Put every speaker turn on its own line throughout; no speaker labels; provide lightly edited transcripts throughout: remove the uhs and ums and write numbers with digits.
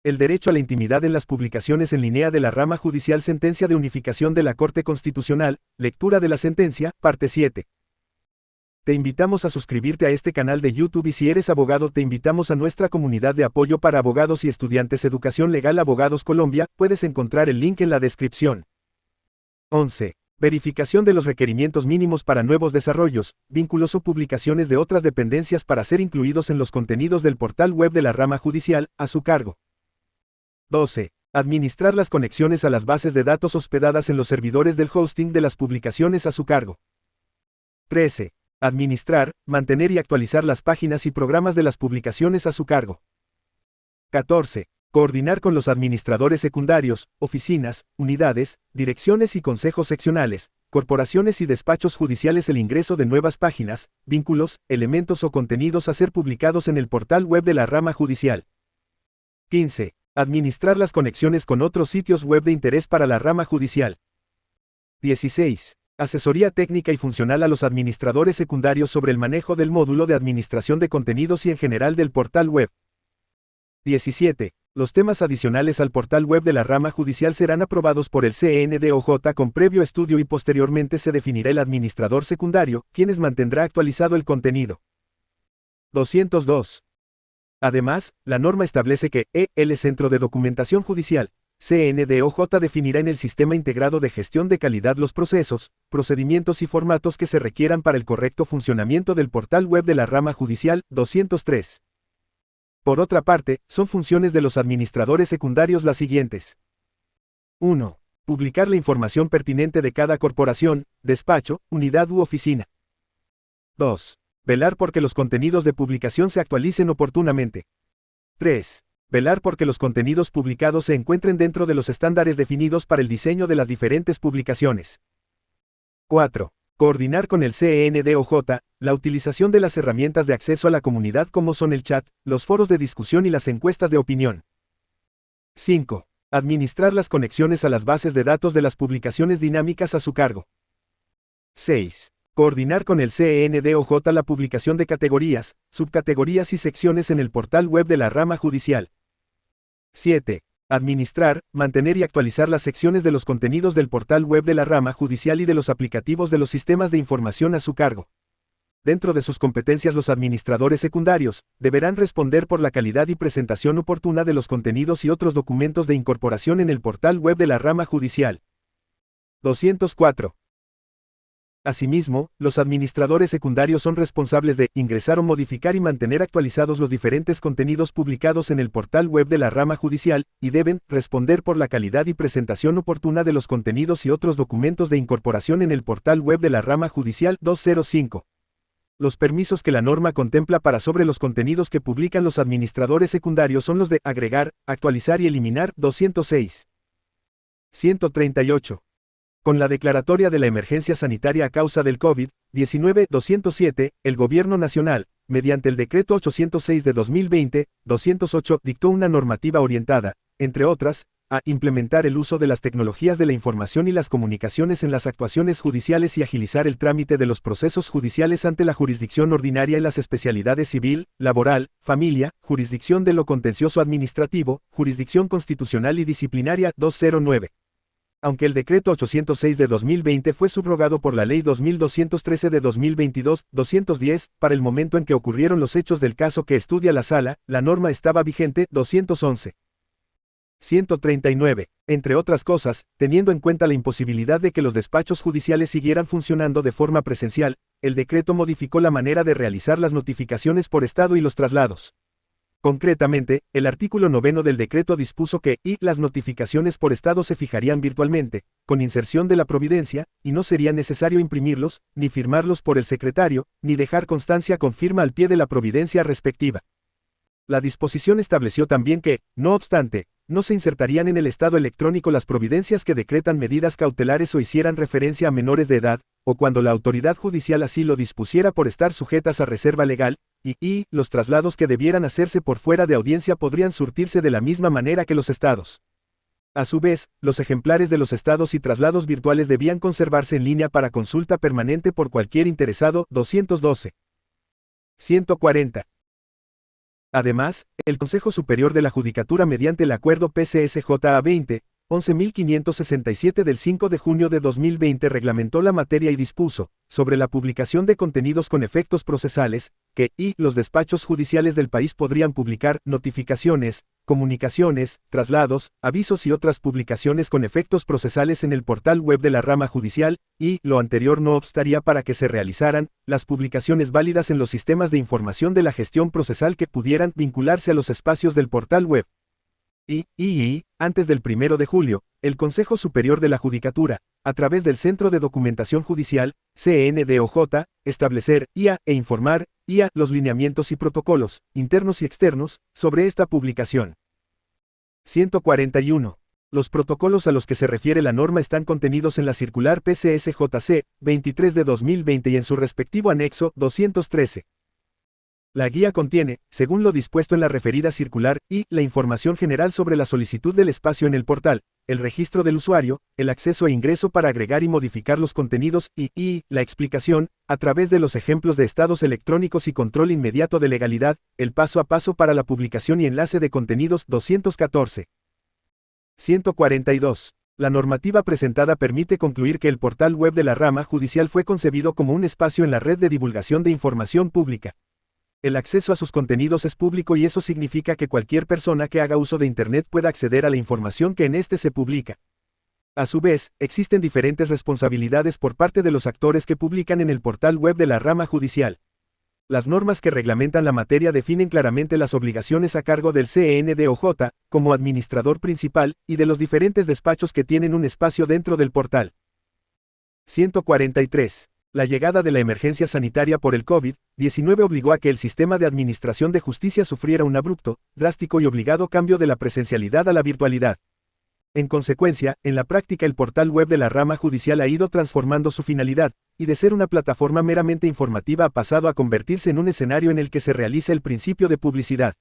El derecho a la intimidad en las publicaciones en línea de la rama judicial. Sentencia de unificación de la Corte Constitucional, lectura de la sentencia, parte 7. Te invitamos a suscribirte a este canal de YouTube y si eres abogado te invitamos a nuestra comunidad de apoyo para abogados y estudiantes Educación Legal Abogados Colombia, puedes encontrar el link en la descripción. 11. Verificación de los requerimientos mínimos para nuevos desarrollos, vínculos o publicaciones de otras dependencias para ser incluidos en los contenidos del portal web de la rama judicial, a su cargo. 12. Administrar las conexiones a las bases de datos hospedadas en los servidores del hosting de las publicaciones a su cargo. 13. Administrar, mantener y actualizar las páginas y programas de las publicaciones a su cargo. 14. Coordinar con los administradores secundarios, oficinas, unidades, direcciones y consejos seccionales, corporaciones y despachos judiciales el ingreso de nuevas páginas, vínculos, elementos o contenidos a ser publicados en el portal web de la rama judicial. 15. Administrar las conexiones con otros sitios web de interés para la rama judicial. 16. Asesoría técnica y funcional a los administradores secundarios sobre el manejo del módulo de administración de contenidos y en general del portal web. 17. Los temas adicionales al portal web de la rama judicial serán aprobados por el CNDOJ con previo estudio y posteriormente se definirá el administrador secundario, quien mantendrá actualizado el contenido. 202. Además, la norma establece que el Centro de Documentación Judicial, CNDOJ definirá en el Sistema Integrado de Gestión de Calidad los procesos, procedimientos y formatos que se requieran para el correcto funcionamiento del portal web de la rama judicial. 203. Por otra parte, son funciones de los administradores secundarios las siguientes. 1. Publicar la información pertinente de cada corporación, despacho, unidad u oficina. 2. Velar porque los contenidos de publicación se actualicen oportunamente. 3. Velar porque los contenidos publicados se encuentren dentro de los estándares definidos para el diseño de las diferentes publicaciones. 4. Coordinar con el CNDOJ la utilización de las herramientas de acceso a la comunidad como son el chat, los foros de discusión y las encuestas de opinión. 5. Administrar las conexiones a las bases de datos de las publicaciones dinámicas a su cargo. 6. Coordinar con el CNDOJ la publicación de categorías, subcategorías y secciones en el portal web de la rama judicial. 7. Administrar, mantener y actualizar las secciones de los contenidos del portal web de la rama judicial y de los aplicativos de los sistemas de información a su cargo. Dentro de sus competencias los administradores secundarios deberán responder por la calidad y presentación oportuna de los contenidos y otros documentos de incorporación en el portal web de la rama judicial. 204. Asimismo, los administradores secundarios son responsables de ingresar o modificar y mantener actualizados los diferentes contenidos publicados en el portal web de la rama judicial, y deben responder por la calidad y presentación oportuna de los contenidos y otros documentos de incorporación en el portal web de la rama judicial. 205. Los permisos que la norma contempla para sobre los contenidos que publican los administradores secundarios son los de agregar, actualizar y eliminar. 206. 138. Con la declaratoria de la emergencia sanitaria a causa del COVID-19, 207, el Gobierno Nacional, mediante el Decreto 806 de 2020, 208, dictó una normativa orientada, entre otras, a implementar el uso de las tecnologías de la información y las comunicaciones en las actuaciones judiciales y agilizar el trámite de los procesos judiciales ante la jurisdicción ordinaria en las especialidades civil, laboral, familia, jurisdicción de lo contencioso administrativo, jurisdicción constitucional y disciplinaria. 209. Aunque el Decreto 806 de 2020 fue subrogado por la Ley 2213 de 2022, 210, para el momento en que ocurrieron los hechos del caso que estudia la Sala, la norma estaba vigente. 211. 139. Entre otras cosas, teniendo en cuenta la imposibilidad de que los despachos judiciales siguieran funcionando de forma presencial, el decreto modificó la manera de realizar las notificaciones por estado y los traslados. Concretamente, el artículo 9 del decreto dispuso que las notificaciones por estado se fijarían virtualmente, con inserción de la providencia, y no sería necesario imprimirlos, ni firmarlos por el secretario, ni dejar constancia con firma al pie de la providencia respectiva. La disposición estableció también que, no obstante, no se insertarían en el estado electrónico las providencias que decretan medidas cautelares o hicieran referencia a menores de edad, o cuando la autoridad judicial así lo dispusiera por estar sujetas a reserva legal, y los traslados que debieran hacerse por fuera de audiencia podrían surtirse de la misma manera que los estados. A su vez, los ejemplares de los estados y traslados virtuales debían conservarse en línea para consulta permanente por cualquier interesado. 212. 140. Además, el Consejo Superior de la Judicatura mediante el Acuerdo PCSJA 20, 11.567 del 5 de junio de 2020 reglamentó la materia y dispuso, sobre la publicación de contenidos con efectos procesales, que, los despachos judiciales del país podrían publicar notificaciones, comunicaciones, traslados, avisos y otras publicaciones con efectos procesales en el portal web de la rama judicial, y, lo anterior no obstaría para que se realizaran, las publicaciones válidas en los sistemas de información de la gestión procesal que pudieran vincularse a los espacios del portal web. Antes del 1 de julio, el Consejo Superior de la Judicatura, a través del Centro de Documentación Judicial, CNDOJ, establecer, informar, los lineamientos y protocolos, internos y externos, sobre esta publicación. 141. Los protocolos a los que se refiere la norma están contenidos en la circular PCSJC, 23 de 2020 y en su respectivo anexo, 213. La guía contiene, según lo dispuesto en la referida circular, la información general sobre la solicitud del espacio en el portal, el registro del usuario, el acceso e ingreso para agregar y modificar los contenidos y la explicación, a través de los ejemplos de estados electrónicos y control inmediato de legalidad, el paso a paso para la publicación y enlace de contenidos 214. 142. La normativa presentada permite concluir que el portal web de la rama judicial fue concebido como un espacio en la red de divulgación de información pública. El acceso a sus contenidos es público y eso significa que cualquier persona que haga uso de Internet pueda acceder a la información que en este se publica. A su vez, existen diferentes responsabilidades por parte de los actores que publican en el portal web de la rama judicial. Las normas que reglamentan la materia definen claramente las obligaciones a cargo del CNDOJ, como administrador principal, y de los diferentes despachos que tienen un espacio dentro del portal. 143. La llegada de la emergencia sanitaria por el COVID-19 obligó a que el sistema de administración de justicia sufriera un abrupto, drástico y obligado cambio de la presencialidad a la virtualidad. En consecuencia, en la práctica el portal web de la rama judicial ha ido transformando su finalidad, y de ser una plataforma meramente informativa ha pasado a convertirse en un escenario en el que se realiza el principio de publicidad.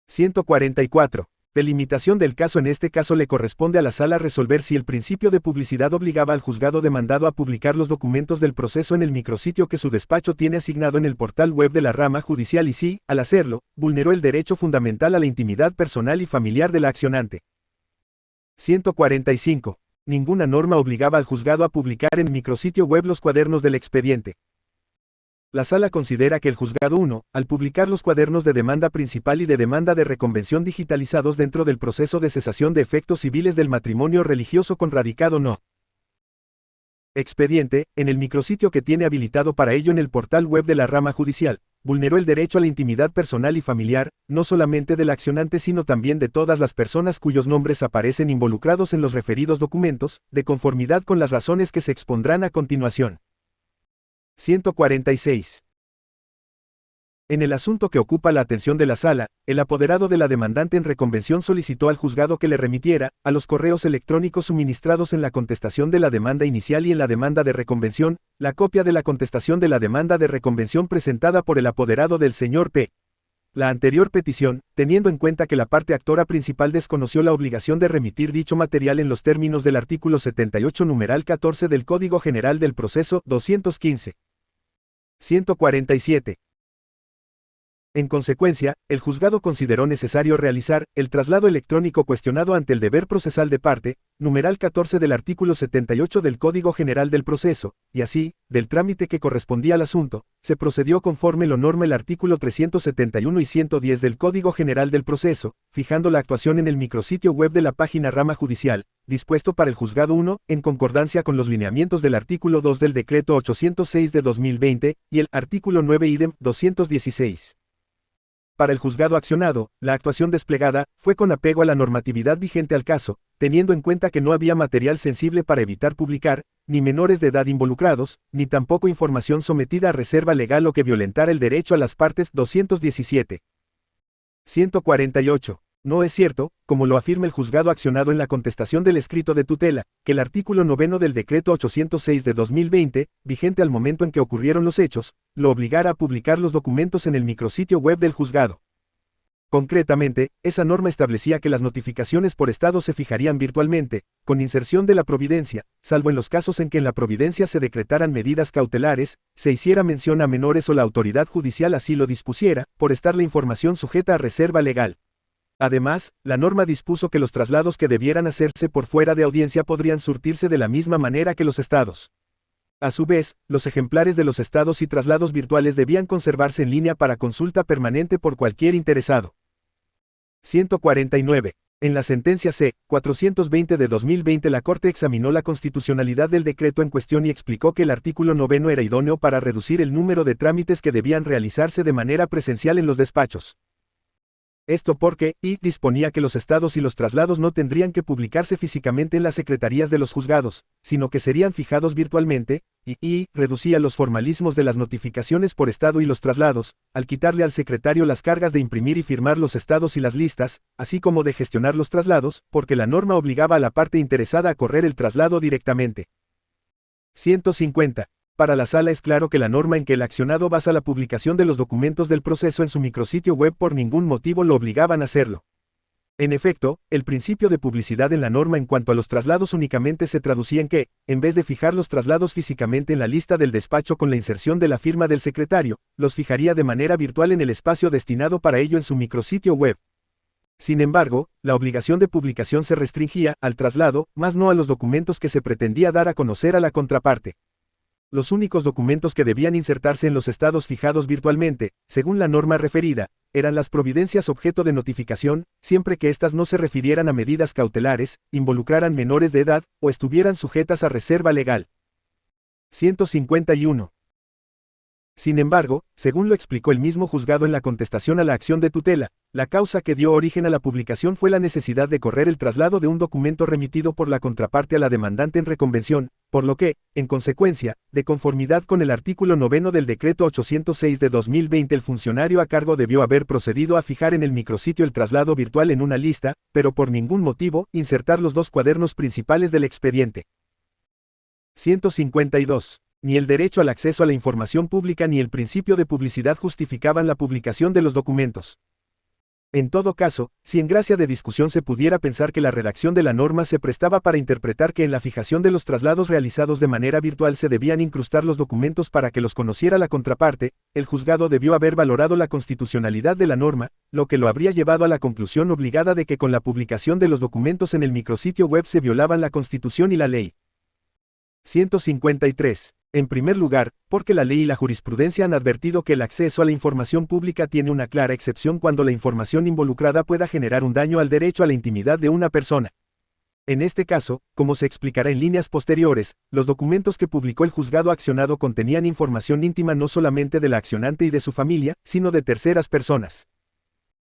144. Delimitación del caso. En este caso le corresponde a la sala resolver si el principio de publicidad obligaba al juzgado demandado a publicar los documentos del proceso en el micrositio que su despacho tiene asignado en el portal web de la rama judicial y si, al hacerlo, vulneró el derecho fundamental a la intimidad personal y familiar de la accionante. 145. Ninguna norma obligaba al juzgado a publicar en el micrositio web los cuadernos del expediente. La sala considera que el juzgado 1, al publicar los cuadernos de demanda principal y de demanda de reconvención digitalizados dentro del proceso de cesación de efectos civiles del matrimonio religioso con radicado no expediente, en el micrositio que tiene habilitado para ello en el portal web de la rama judicial, vulneró el derecho a la intimidad personal y familiar, no solamente del accionante sino también de todas las personas cuyos nombres aparecen involucrados en los referidos documentos, de conformidad con las razones que se expondrán a continuación. 146. En el asunto que ocupa la atención de la sala, el apoderado de la demandante en reconvención solicitó al juzgado que le remitiera, a los correos electrónicos suministrados en la contestación de la demanda inicial y en la demanda de reconvención, la copia de la contestación de la demanda de reconvención presentada por el apoderado del señor P. La anterior petición, teniendo en cuenta que la parte actora principal desconoció la obligación de remitir dicho material en los términos del artículo 78 numeral 14 del Código General del Proceso 215. 147. En consecuencia, el juzgado consideró necesario realizar el traslado electrónico cuestionado ante el deber procesal de parte, numeral 14 del artículo 78 del Código General del Proceso, y así, del trámite que correspondía al asunto, se procedió conforme lo norma el artículo 371 y 110 del Código General del Proceso, fijando la actuación en el micrositio web de la página rama judicial, dispuesto para el juzgado 1, en concordancia con los lineamientos del artículo 2 del decreto 806 de 2020, y el artículo 9 idem 216. Para el juzgado accionado, la actuación desplegada fue con apego a la normatividad vigente al caso, teniendo en cuenta que no había material sensible para evitar publicar, ni menores de edad involucrados, ni tampoco información sometida a reserva legal o que violentara el derecho a las partes 217. 148. No es cierto, como lo afirma el juzgado accionado en la contestación del escrito de tutela, que el artículo 9 del decreto 806 de 2020, vigente al momento en que ocurrieron los hechos, lo obligara a publicar los documentos en el micrositio web del juzgado. Concretamente, esa norma establecía que las notificaciones por estado se fijarían virtualmente, con inserción de la providencia, salvo en los casos en que en la providencia se decretaran medidas cautelares, se hiciera mención a menores o la autoridad judicial así lo dispusiera, por estar la información sujeta a reserva legal. Además, la norma dispuso que los traslados que debieran hacerse por fuera de audiencia podrían surtirse de la misma manera que los estados. A su vez, los ejemplares de los estados y traslados virtuales debían conservarse en línea para consulta permanente por cualquier interesado. 149. En la sentencia C-420 de 2020 la Corte examinó la constitucionalidad del decreto en cuestión y explicó que el artículo 9 era idóneo para reducir el número de trámites que debían realizarse de manera presencial en los despachos. Esto porque, disponía que los estados y los traslados no tendrían que publicarse físicamente en las secretarías de los juzgados, sino que serían fijados virtualmente, y reducía los formalismos de las notificaciones por estado y los traslados, al quitarle al secretario las cargas de imprimir y firmar los estados y las listas, así como de gestionar los traslados, porque la norma obligaba a la parte interesada a correr el traslado directamente. 150. Para la sala es claro que la norma en que el accionado basa la publicación de los documentos del proceso en su micrositio web por ningún motivo lo obligaban a hacerlo. En efecto, el principio de publicidad en la norma en cuanto a los traslados únicamente se traducía en que, en vez de fijar los traslados físicamente en la lista del despacho con la inserción de la firma del secretario, los fijaría de manera virtual en el espacio destinado para ello en su micrositio web. Sin embargo, la obligación de publicación se restringía al traslado, más no a los documentos que se pretendía dar a conocer a la contraparte. Los únicos documentos que debían insertarse en los estados fijados virtualmente, según la norma referida, eran las providencias objeto de notificación, siempre que éstas no se refirieran a medidas cautelares, involucraran menores de edad, o estuvieran sujetas a reserva legal. 151. Sin embargo, según lo explicó el mismo juzgado en la contestación a la acción de tutela, la causa que dio origen a la publicación fue la necesidad de correr el traslado de un documento remitido por la contraparte a la demandante en reconvención, por lo que, en consecuencia, de conformidad con el artículo 9 del decreto 806 de 2020 el funcionario a cargo debió haber procedido a fijar en el micrositio el traslado virtual en una lista, pero por ningún motivo, insertar los dos cuadernos principales del expediente. 152. Ni el derecho al acceso a la información pública ni el principio de publicidad justificaban la publicación de los documentos. En todo caso, si en gracia de discusión se pudiera pensar que la redacción de la norma se prestaba para interpretar que en la fijación de los traslados realizados de manera virtual se debían incrustar los documentos para que los conociera la contraparte, el juzgado debió haber valorado la constitucionalidad de la norma, lo que lo habría llevado a la conclusión obligada de que con la publicación de los documentos en el micrositio web se violaban la Constitución y la ley. 153. En primer lugar, porque la ley y la jurisprudencia han advertido que el acceso a la información pública tiene una clara excepción cuando la información involucrada pueda generar un daño al derecho a la intimidad de una persona. En este caso, como se explicará en líneas posteriores, los documentos que publicó el juzgado accionado contenían información íntima no solamente de la accionante y de su familia, sino de terceras personas.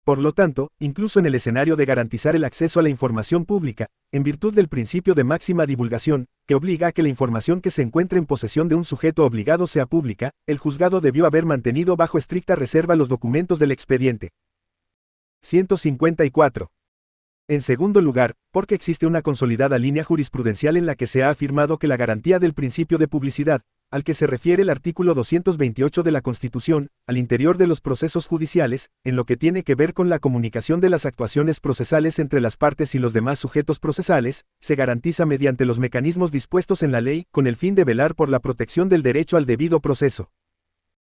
Por lo tanto, incluso en el escenario de garantizar el acceso a la información pública, en virtud del principio de máxima divulgación, que obliga a que la información que se encuentre en posesión de un sujeto obligado sea pública, el juzgado debió haber mantenido bajo estricta reserva los documentos del expediente. 154. En segundo lugar, porque existe una consolidada línea jurisprudencial en la que se ha afirmado que la garantía del principio de publicidad, al que se refiere el artículo 228 de la Constitución, al interior de los procesos judiciales, en lo que tiene que ver con la comunicación de las actuaciones procesales entre las partes y los demás sujetos procesales, se garantiza mediante los mecanismos dispuestos en la ley, con el fin de velar por la protección del derecho al debido proceso.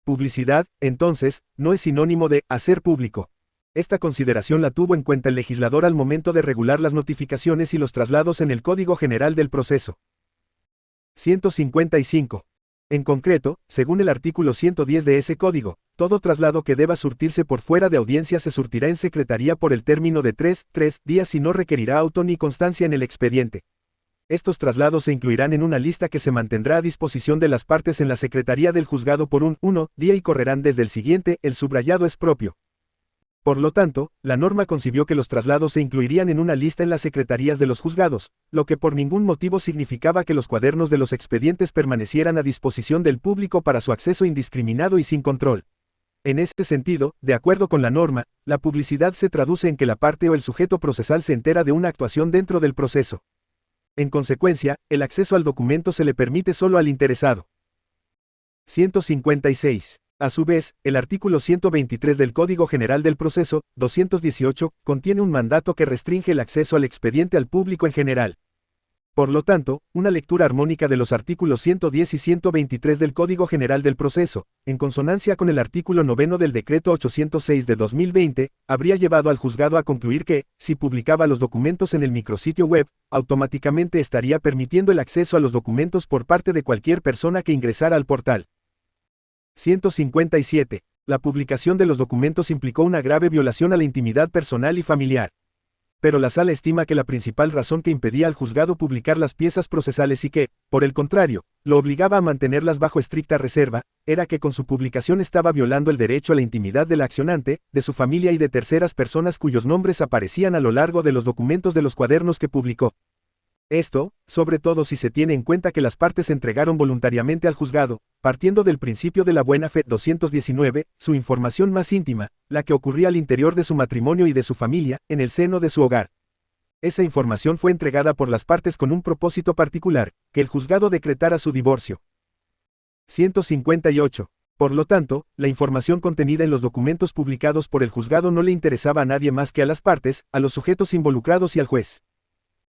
Publicidad, entonces, no es sinónimo de hacer público. Esta consideración la tuvo en cuenta el legislador al momento de regular las notificaciones y los traslados en el Código General del Proceso. 155. En concreto, según el artículo 110 de ese código, todo traslado que deba surtirse por fuera de audiencia se surtirá en secretaría por el término de 3 días y no requerirá auto ni constancia en el expediente. Estos traslados se incluirán en una lista que se mantendrá a disposición de las partes en la secretaría del juzgado por un día y correrán desde el siguiente, el subrayado es propio. Por lo tanto, la norma concibió que los traslados se incluirían en una lista en las secretarías de los juzgados, lo que por ningún motivo significaba que los cuadernos de los expedientes permanecieran a disposición del público para su acceso indiscriminado y sin control. En este sentido, de acuerdo con la norma, la publicidad se traduce en que la parte o el sujeto procesal se entera de una actuación dentro del proceso. En consecuencia, el acceso al documento se le permite solo al interesado. 156. A su vez, el artículo 123 del Código General del Proceso, 218, contiene un mandato que restringe el acceso al expediente al público en general. Por lo tanto, una lectura armónica de los artículos 110 y 123 del Código General del Proceso, en consonancia con el artículo 9 del Decreto 806 de 2020, habría llevado al juzgado a concluir que, si publicaba los documentos en el micrositio web, automáticamente estaría permitiendo el acceso a los documentos por parte de cualquier persona que ingresara al portal. 157. La publicación de los documentos implicó una grave violación a la intimidad personal y familiar. Pero la Sala estima que la principal razón que impedía al juzgado publicar las piezas procesales y que, por el contrario, lo obligaba a mantenerlas bajo estricta reserva, era que con su publicación estaba violando el derecho a la intimidad del accionante, de su familia y de terceras personas cuyos nombres aparecían a lo largo de los documentos de los cuadernos que publicó. Esto, sobre todo si se tiene en cuenta que las partes entregaron voluntariamente al juzgado, partiendo del principio de la buena fe 219, su información más íntima, la que ocurría al interior de su matrimonio y de su familia, en el seno de su hogar. Esa información fue entregada por las partes con un propósito particular, que el juzgado decretara su divorcio. 158. Por lo tanto, la información contenida en los documentos publicados por el juzgado no le interesaba a nadie más que a las partes, a los sujetos involucrados y al juez.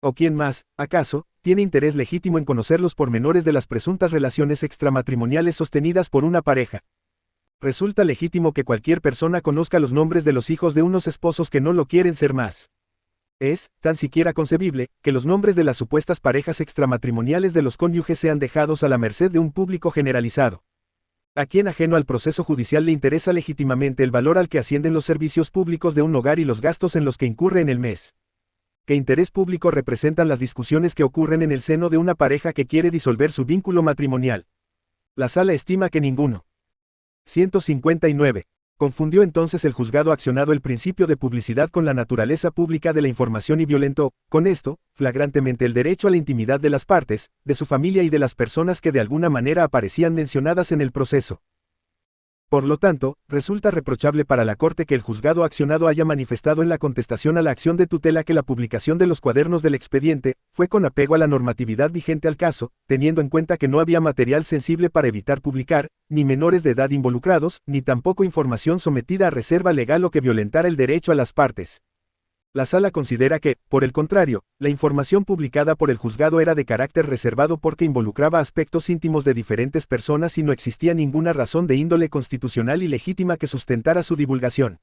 ¿O quién más, acaso, tiene interés legítimo en conocer los pormenores de las presuntas relaciones extramatrimoniales sostenidas por una pareja? Resulta legítimo que cualquier persona conozca los nombres de los hijos de unos esposos que no lo quieren ser más. Es, tan siquiera concebible, que los nombres de las supuestas parejas extramatrimoniales de los cónyuges sean dejados a la merced de un público generalizado. ¿A quién ajeno al proceso judicial le interesa legítimamente el valor al que ascienden los servicios públicos de un hogar y los gastos en los que incurre en el mes? ¿Qué interés público representan las discusiones que ocurren en el seno de una pareja que quiere disolver su vínculo matrimonial? La Sala estima que ninguno. 159. Confundió entonces el juzgado accionado el principio de publicidad con la naturaleza pública de la información y violentó, con esto, flagrantemente el derecho a la intimidad de las partes, de su familia y de las personas que de alguna manera aparecían mencionadas en el proceso. Por lo tanto, resulta reprochable para la Corte que el juzgado accionado haya manifestado en la contestación a la acción de tutela que la publicación de los cuadernos del expediente fue con apego a la normatividad vigente al caso, teniendo en cuenta que no había material sensible para evitar publicar, ni menores de edad involucrados, ni tampoco información sometida a reserva legal o que violentara el derecho a las partes. La Sala considera que, por el contrario, la información publicada por el juzgado era de carácter reservado porque involucraba aspectos íntimos de diferentes personas y no existía ninguna razón de índole constitucional y legítima que sustentara su divulgación.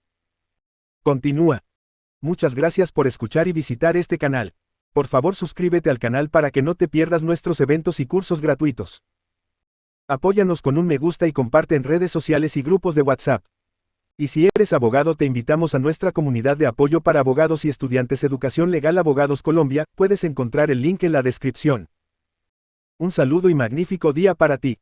Continúa. Muchas gracias por escuchar y visitar este canal. Por favor suscríbete al canal para que no te pierdas nuestros eventos y cursos gratuitos. Apóyanos con un me gusta y comparte en redes sociales y grupos de WhatsApp. Y si eres abogado, te invitamos a nuestra comunidad de apoyo para abogados y estudiantes Educación Legal Abogados Colombia, puedes encontrar el link en la descripción. Un saludo y magnífico día para ti.